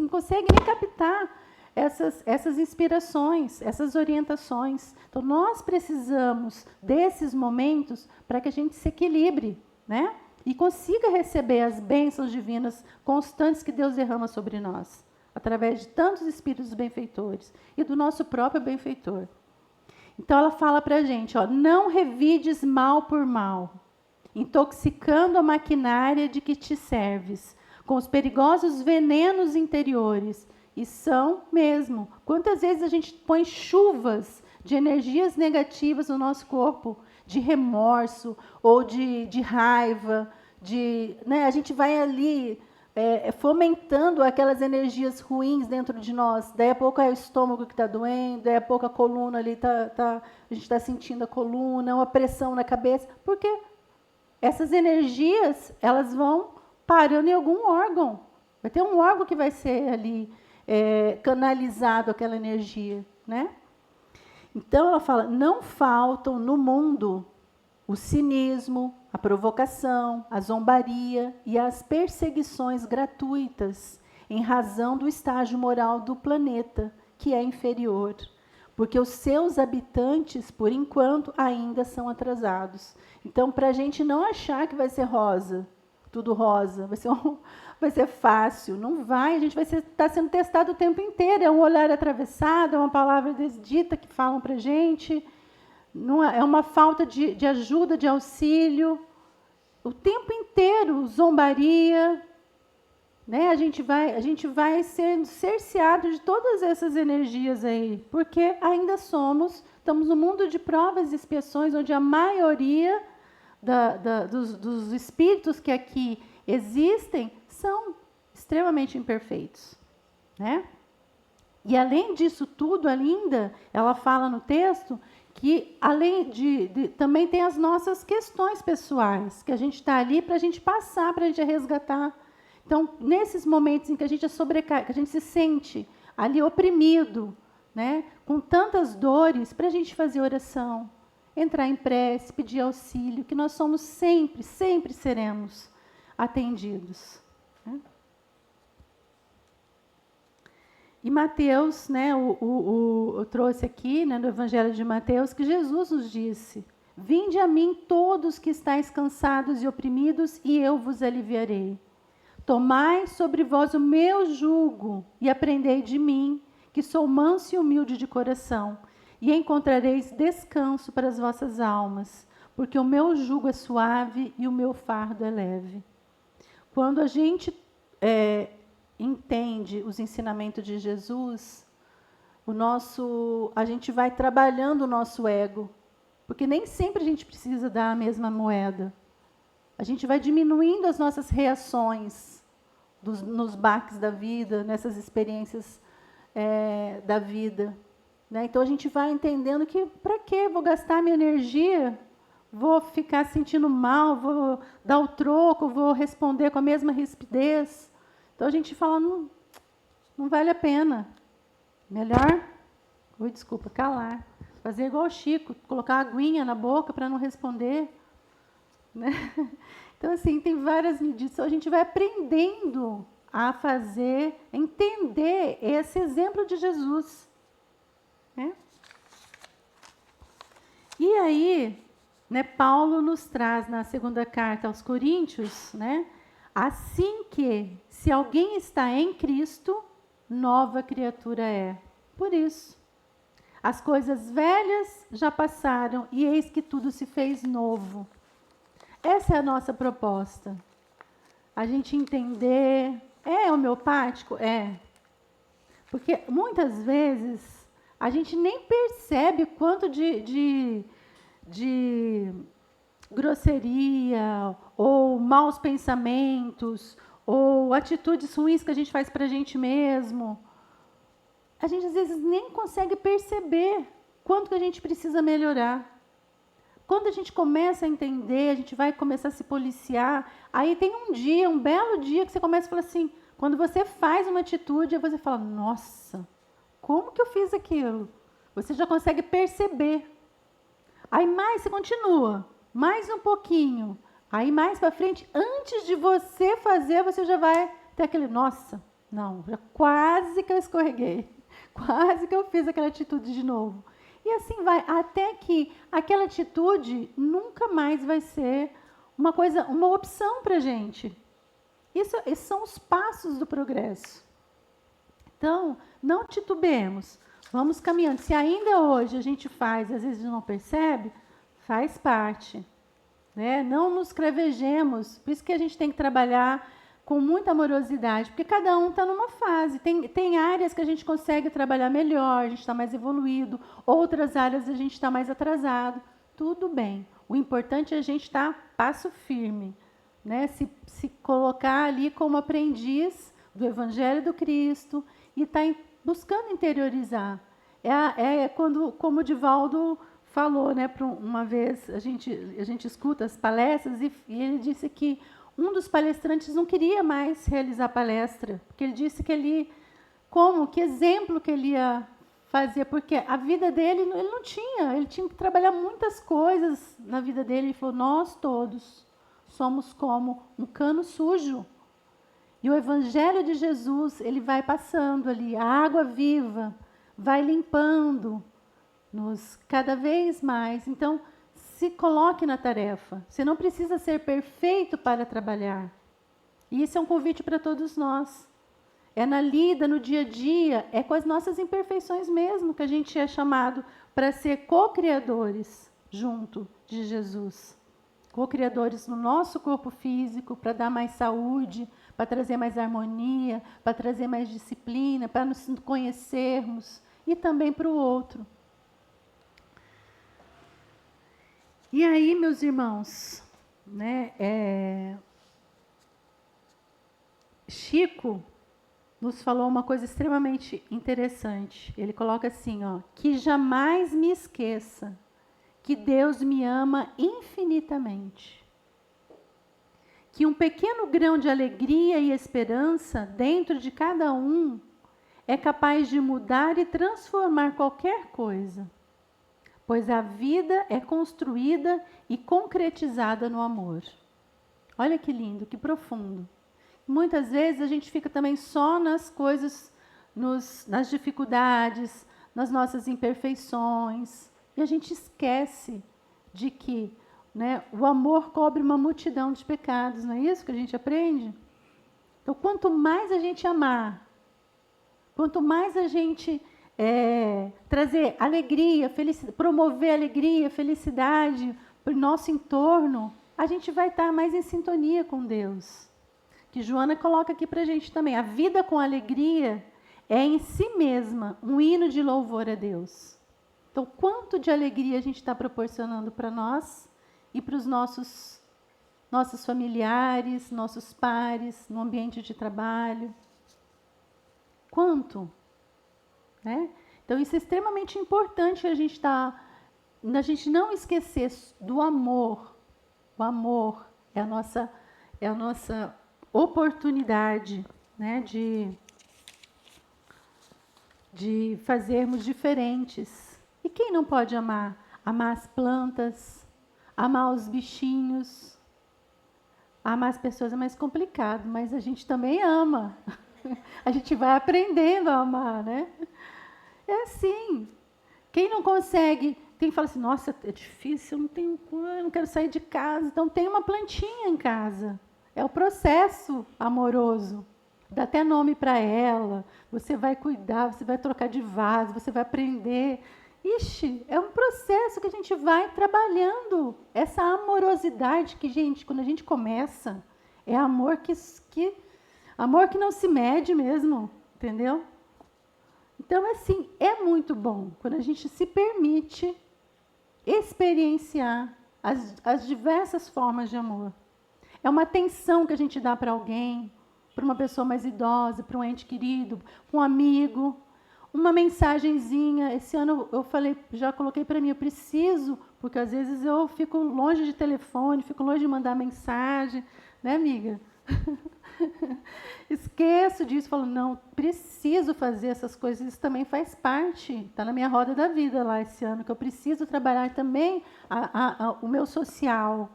consegue nem captar essas inspirações, essas orientações. Então, nós precisamos desses momentos para que a gente se equilibre, né? E consiga receber as bênçãos divinas constantes que Deus derrama sobre nós, através de tantos espíritos benfeitores e do nosso próprio benfeitor. Então, ela fala para a gente, ó, não revides mal por mal, intoxicando a maquinária de que te serves, com os perigosos venenos interiores. E são mesmo. Quantas vezes a gente põe chuvas de energias negativas no nosso corpo, de remorso ou de raiva, né, a gente vai ali fomentando aquelas energias ruins dentro de nós. Daí a pouco é o estômago que está doendo, daí a pouco a coluna ali a gente está sentindo a coluna, uma pressão na cabeça, porque essas energias elas vão parando em algum órgão. Vai ter um órgão que vai ser ali canalizado aquela energia, né? Então ela fala: não faltam no mundo o cinismo, a provocação, a zombaria e as perseguições gratuitas, em razão do estágio moral do planeta, que é inferior, porque os seus habitantes, por enquanto, ainda são atrasados. Então, para a gente não achar que vai ser rosa, tudo rosa, vai ser fácil, não vai, a gente vai estar sendo testado o tempo inteiro, é um olhar atravessado, é uma palavra desdita que falam para a gente, não é uma falta de ajuda, de auxílio, o tempo inteiro, zombaria, né? A gente vai sendo cerceado de todas essas energias aí, porque ainda estamos no mundo de provas e expiações, onde a maioria dos espíritos que aqui existem são extremamente imperfeitos, né? E além disso tudo, ainda, ela fala no texto que, além também tem as nossas questões pessoais, que a gente está ali para a gente passar, para a gente resgatar. Então, nesses momentos em que a gente que a gente se sente ali oprimido, né, com tantas dores, para a gente fazer oração, entrar em prece, pedir auxílio, que nós somos sempre, sempre seremos atendidos, né? E Mateus, né, eu trouxe aqui, né, no Evangelho de Mateus, que Jesus nos disse: vinde a mim todos que estáis cansados e oprimidos, e eu vos aliviarei. Tomai sobre vós o meu jugo e aprendei de mim, que sou manso e humilde de coração, e encontrareis descanso para as vossas almas, porque o meu jugo é suave e o meu fardo é leve. Quando a gente entende os ensinamentos de Jesus, a gente vai trabalhando o nosso ego, porque nem sempre a gente precisa dar a mesma moeda. A gente vai diminuindo as nossas reações nos baques da vida, nessas experiências da vida, né? Então a gente vai entendendo que para que vou gastar minha energia, vou ficar sentindo mal, vou dar o troco, vou responder com a mesma rispidez. Então a gente fala, não vale a pena. Melhor, calar. Fazer igual o Chico, colocar a aguinha na boca para não responder, né? Então, assim, tem várias medidas. Então, a gente vai aprendendo a entender esse exemplo de Jesus, né? E aí, né, Paulo nos traz na segunda carta aos Coríntios, né? Assim que, se alguém está em Cristo, nova criatura é. Por isso, as coisas velhas já passaram e eis que tudo se fez novo. Essa é a nossa proposta. A gente entender. É homeopático? É. Porque muitas vezes a gente nem percebe quanto de grosseria, ou maus pensamentos, ou atitudes ruins que a gente faz para a gente mesmo. A gente, às vezes, nem consegue perceber quanto que a gente precisa melhorar. Quando a gente começa a entender, a gente vai começar a se policiar, aí tem um belo dia, que você começa a falar assim, quando você faz uma atitude, aí você fala, nossa, como que eu fiz aquilo? Você já consegue perceber. Aí mais você continua, mais um pouquinho. Aí mais para frente, antes de você fazer, você já vai Até aquele, nossa, não, já quase que eu escorreguei, quase que eu fiz aquela atitude de novo. E assim vai, até que aquela atitude nunca mais vai ser uma opção para a gente. Esses são os passos do progresso. Então, não titubeemos, vamos caminhando. Se ainda hoje a gente faz, às vezes não percebe, faz parte. Né? Não nos crevejemos, por isso que a gente tem que trabalhar com muita amorosidade, porque cada um está numa fase. Tem áreas que a gente consegue trabalhar melhor, a gente está mais evoluído, outras áreas a gente está mais atrasado. Tudo bem. O importante é a gente estar passo firme, né? Se colocar ali como aprendiz do Evangelho do Cristo e estar buscando interiorizar. Quando, como o Divaldo falou, né, uma vez, a gente escuta as palestras e ele disse que um dos palestrantes não queria mais realizar palestra, porque ele disse que que exemplo que ele ia fazer, porque a vida dele, ele tinha que trabalhar muitas coisas na vida dele. Ele falou, nós todos somos como um cano sujo. E o Evangelho de Jesus, ele vai passando ali, a água viva, vai limpando-nos cada vez mais. Então, se coloque na tarefa. Você não precisa ser perfeito para trabalhar. E isso é um convite para todos nós. É na lida, no dia a dia, é com as nossas imperfeições mesmo que a gente é chamado para ser co-criadores junto de Jesus. Co-criadores no nosso corpo físico, para dar mais saúde, para trazer mais harmonia, para trazer mais disciplina, para nos conhecermos, e também para o outro. E aí, meus irmãos, né, Chico nos falou uma coisa extremamente interessante. Ele coloca assim, ó, que jamais me esqueça que Deus me ama infinitamente. Que um pequeno grão de alegria e esperança dentro de cada um é capaz de mudar e transformar qualquer coisa. Pois a vida é construída e concretizada no amor. Olha que lindo, que profundo. Muitas vezes a gente fica também só nas coisas, nas dificuldades, nas nossas imperfeições, e a gente esquece de que, né, o amor cobre uma multidão de pecados, não é isso que a gente aprende? Então, quanto mais a gente amar, quanto mais a gente trazer alegria, promover alegria, felicidade para o nosso entorno, a gente vai estar mais em sintonia com Deus. Que Joana coloca aqui para a gente também. A vida com alegria é em si mesma um hino de louvor a Deus. Então, quanto de alegria a gente está proporcionando para nós e para os nossos familiares, nossos pares, no ambiente de trabalho? Quanto? Né? Então, isso é extremamente importante a gente não esquecer do amor. O amor é a nossa oportunidade, né, de fazermos diferentes. E quem não pode amar? Amar as plantas, amar os bichinhos. Amar as pessoas é mais complicado, mas a gente também ama. A gente vai aprendendo a amar, né? É assim. Quem não consegue, quem fala assim, nossa, é difícil, eu não quero sair de casa. Então tem uma plantinha em casa. É o processo amoroso. Dá até nome para ela. Você vai cuidar, você vai trocar de vaso, você vai aprender. Ixi, é um processo que a gente vai trabalhando. Essa amorosidade que, gente, quando a gente começa, é amor amor que não se mede mesmo, entendeu? Então, assim, é muito bom quando a gente se permite experienciar as diversas formas de amor. É uma atenção que a gente dá para alguém, para uma pessoa mais idosa, para um ente querido, para um amigo, uma mensagenzinha. Esse ano eu já coloquei para mim, eu preciso, porque às vezes eu fico longe de telefone, fico longe de mandar mensagem, né, amiga? Esqueço disso, falo, não, preciso fazer essas coisas, isso também faz parte, está na minha roda da vida lá esse ano, que eu preciso trabalhar também o meu social.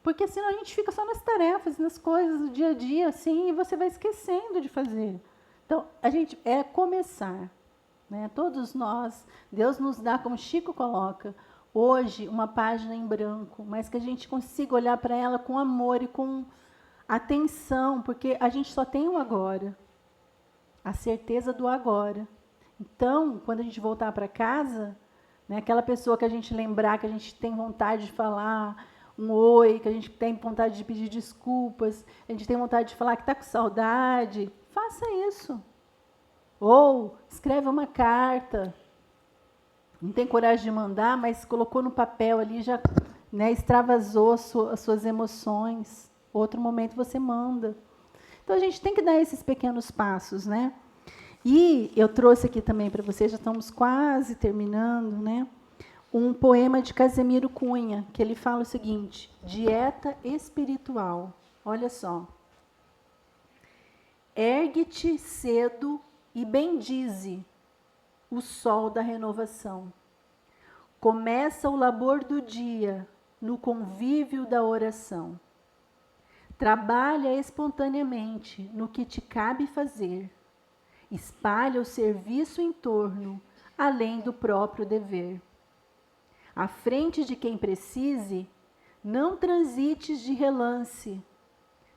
Porque senão a gente fica só nas tarefas, nas coisas do dia a dia, assim, e você vai esquecendo de fazer. Então, a gente é começar. Né? Todos nós, Deus nos dá, como Chico coloca, hoje uma página em branco, mas que a gente consiga olhar para ela com amor e com atenção, porque a gente só tem o agora, a certeza do agora. Então, quando a gente voltar para casa, né, aquela pessoa que a gente lembrar, que a gente tem vontade de falar um oi, que a gente tem vontade de pedir desculpas, a gente tem vontade de falar que está com saudade, faça isso. Ou escreve uma carta. Não tem coragem de mandar, mas colocou no papel ali, já, né, extravasou as suas emoções. Outro momento você manda. Então, a gente tem que dar esses pequenos passos, né? E eu trouxe aqui também para vocês, já estamos quase terminando, né? Um poema de Casemiro Cunha, que ele fala o seguinte: dieta espiritual. Olha só. Ergue-te cedo e bendize o sol da renovação. Começa o labor do dia no convívio da oração. Trabalha espontaneamente no que te cabe fazer. Espalha o serviço em torno, além do próprio dever. À frente de quem precise, não transites de relance.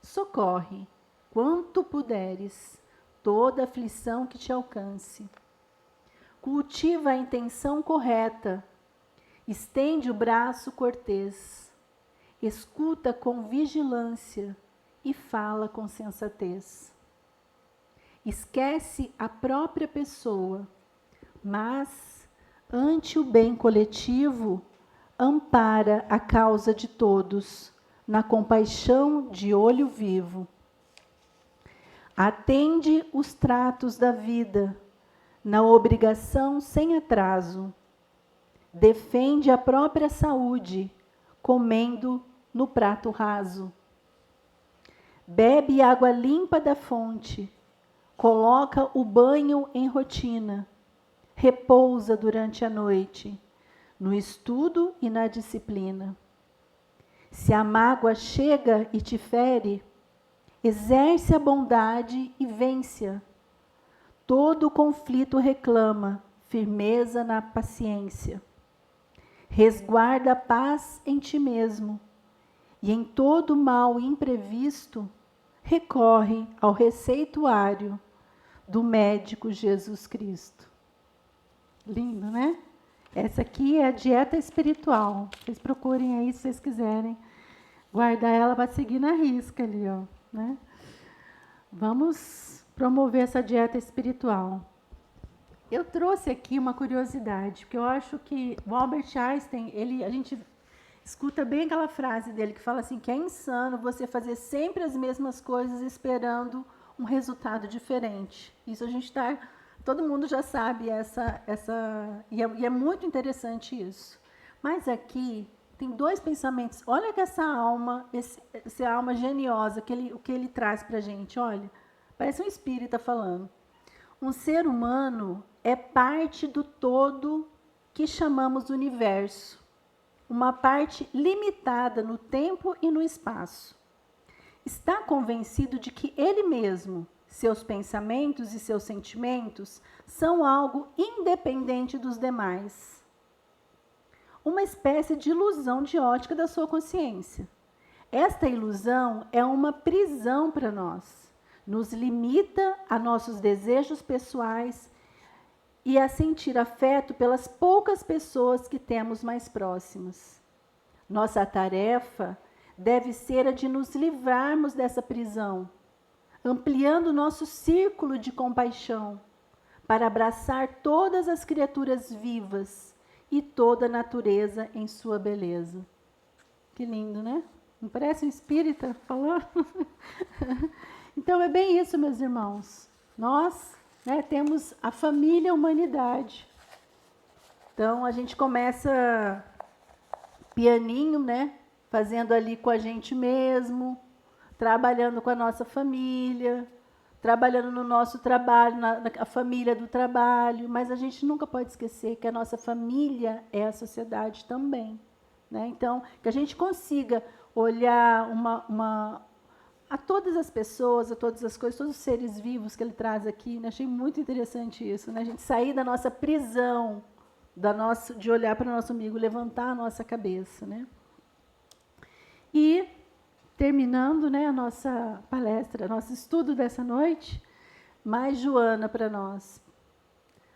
Socorre, quanto puderes, toda aflição que te alcance. Cultiva a intenção correta, estende o braço cortês, escuta com vigilância e fala com sensatez. Esquece a própria pessoa, mas, ante o bem coletivo, ampara a causa de todos, na compaixão de olho vivo. Atende os tratos da vida, na obrigação sem atraso. Defende a própria saúde, comendo no prato raso. Bebe água limpa da fonte, coloca o banho em rotina, repousa durante a noite, no estudo e na disciplina. Se a mágoa chega e te fere, exerce a bondade e vence-a. Todo conflito reclama firmeza na paciência. Resguarda a paz em ti mesmo, e em todo mal imprevisto, recorre ao receituário do médico Jesus Cristo. Lindo, né? Essa aqui é a dieta espiritual. Vocês procurem aí, se vocês quiserem guardar ela para seguir na risca ali, ó, né? Vamos promover essa dieta espiritual. Eu trouxe aqui uma curiosidade, porque eu acho que o Albert Einstein, a gente escuta bem aquela frase dele que fala assim, que é insano você fazer sempre as mesmas coisas esperando um resultado diferente. Isso a gente está, todo mundo já sabe e é muito interessante isso. Mas aqui tem dois pensamentos. Olha que essa alma geniosa, o que ele traz para a gente, olha, parece um espírita falando. Um ser humano é parte do todo que chamamos universo, uma parte limitada no tempo e no espaço. Está convencido de que ele mesmo, seus pensamentos e seus sentimentos são algo independente dos demais. Uma espécie de ilusão de ótica da sua consciência. Esta ilusão é uma prisão para nós. Nos limita a nossos desejos pessoais e a sentir afeto pelas poucas pessoas que temos mais próximas. Nossa tarefa deve ser a de nos livrarmos dessa prisão, ampliando nosso círculo de compaixão, para abraçar todas as criaturas vivas e toda a natureza em sua beleza. Que lindo, né? Não parece um espírita falando? Então, é bem isso, meus irmãos. Nós, né, temos a família humanidade. Então, a gente começa pianinho, né, fazendo ali com a gente mesmo, trabalhando com a nossa família, trabalhando no nosso trabalho, na família do trabalho, mas a gente nunca pode esquecer que a nossa família é a sociedade também. Né? Então, que a gente consiga olhar a todas as pessoas, a todas as coisas, todos os seres vivos que ele traz aqui. Né? Achei muito interessante isso, né? A gente sair da nossa prisão, de olhar para o nosso umbigo, levantar a nossa cabeça. Né? E, terminando, né, a nossa palestra, nosso estudo dessa noite, mais Joana para nós.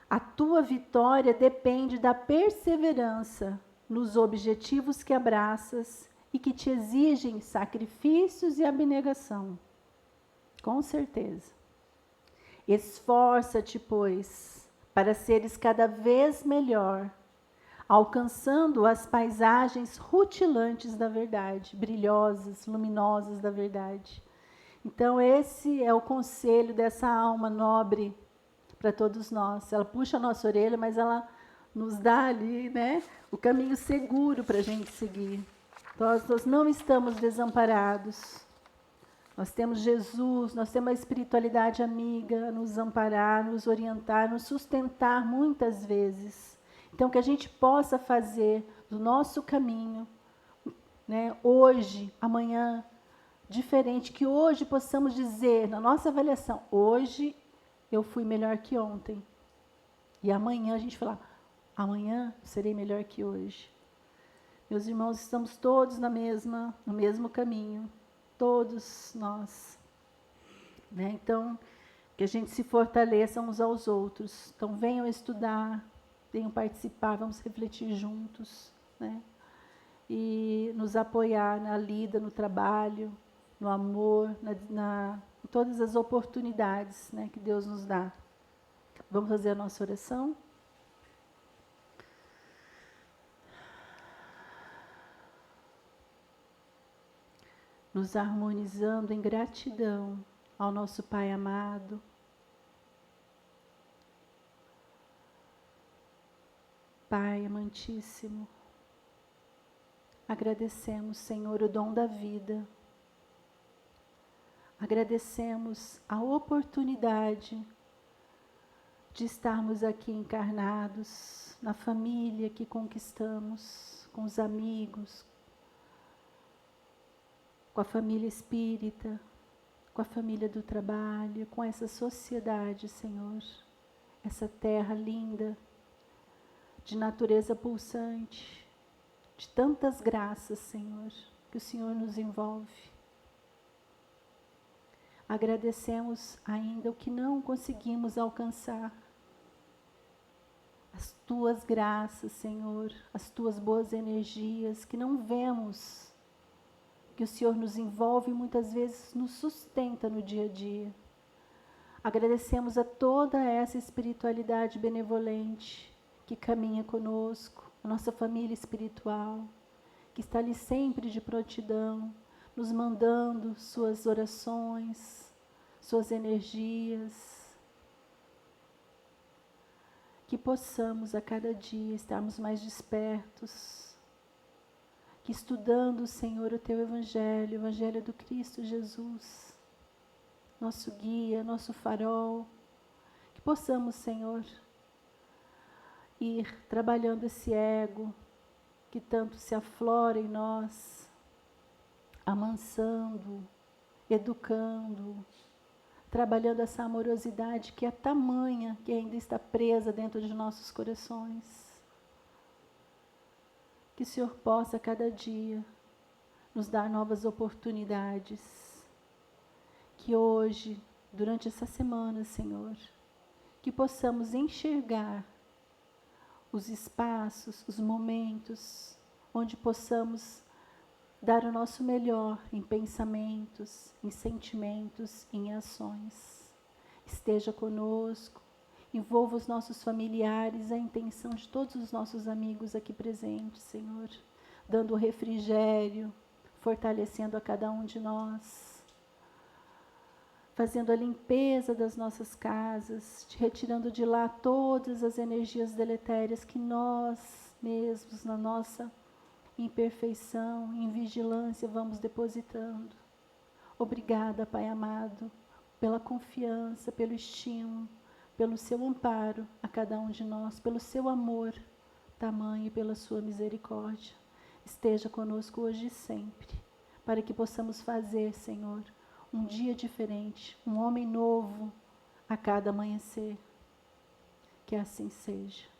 A tua vitória depende da perseverança nos objetivos que abraças e que te exigem sacrifícios e abnegação. Com certeza. Esforça-te, pois, para seres cada vez melhor, alcançando as paisagens rutilantes da verdade, brilhosas, luminosas da verdade. Então, esse é o conselho dessa alma nobre para todos nós. Ela puxa a nossa orelha, mas ela nos dá ali, né, o caminho seguro para a gente seguir. Nós não estamos desamparados. Nós temos Jesus, nós temos a espiritualidade amiga a nos amparar, nos orientar, nos sustentar muitas vezes. Então, que a gente possa fazer do nosso caminho, né, hoje, amanhã, diferente, que hoje possamos dizer, na nossa avaliação, hoje eu fui melhor que ontem. E amanhã a gente falar, amanhã serei melhor que hoje. Meus irmãos, estamos todos no mesmo caminho. Todos nós. Né? Então, que a gente se fortaleça uns aos outros. Então, venham estudar, venham participar, vamos refletir juntos. Né? E nos apoiar na lida, no trabalho, no amor, em todas as oportunidades, né, que Deus nos dá. Vamos fazer a nossa oração? Nos harmonizando em gratidão ao nosso Pai amado. Pai amantíssimo, agradecemos, Senhor, o dom da vida. Agradecemos a oportunidade de estarmos aqui encarnados, na família que conquistamos, com os amigos, com a família espírita, com a família do trabalho, com essa sociedade, Senhor, essa terra linda, de natureza pulsante, de tantas graças, Senhor, que o Senhor nos envolve. Agradecemos ainda o que não conseguimos alcançar. As tuas graças, Senhor, as tuas boas energias que não vemos, que o Senhor nos envolve e muitas vezes nos sustenta no dia a dia. Agradecemos a toda essa espiritualidade benevolente que caminha conosco, a nossa família espiritual, que está ali sempre de prontidão, nos mandando suas orações, suas energias. Que possamos a cada dia estarmos mais despertos, que estudando, Senhor, o Teu Evangelho, o Evangelho do Cristo Jesus, nosso guia, nosso farol, que possamos, Senhor, ir trabalhando esse ego que tanto se aflora em nós, amansando, educando, trabalhando essa amorosidade que é tamanha, que ainda está presa dentro de nossos corações. Que o Senhor possa, cada dia, nos dar novas oportunidades. Que hoje, durante essa semana, Senhor, que possamos enxergar os espaços, os momentos, onde possamos dar o nosso melhor em pensamentos, em sentimentos, em ações. Esteja conosco, envolva os nossos familiares, a intenção de todos os nossos amigos aqui presentes, Senhor, dando refrigério, fortalecendo a cada um de nós, fazendo a limpeza das nossas casas, retirando de lá todas as energias deletérias que nós mesmos, na nossa imperfeição, em vigilância, vamos depositando. Obrigada, Pai amado, pela confiança, pelo estímulo, pelo seu amparo a cada um de nós, pelo seu amor tamanho e pela sua misericórdia. Esteja conosco hoje e sempre. para que possamos fazer, Senhor, um dia diferente, um homem novo a cada amanhecer. Que assim seja.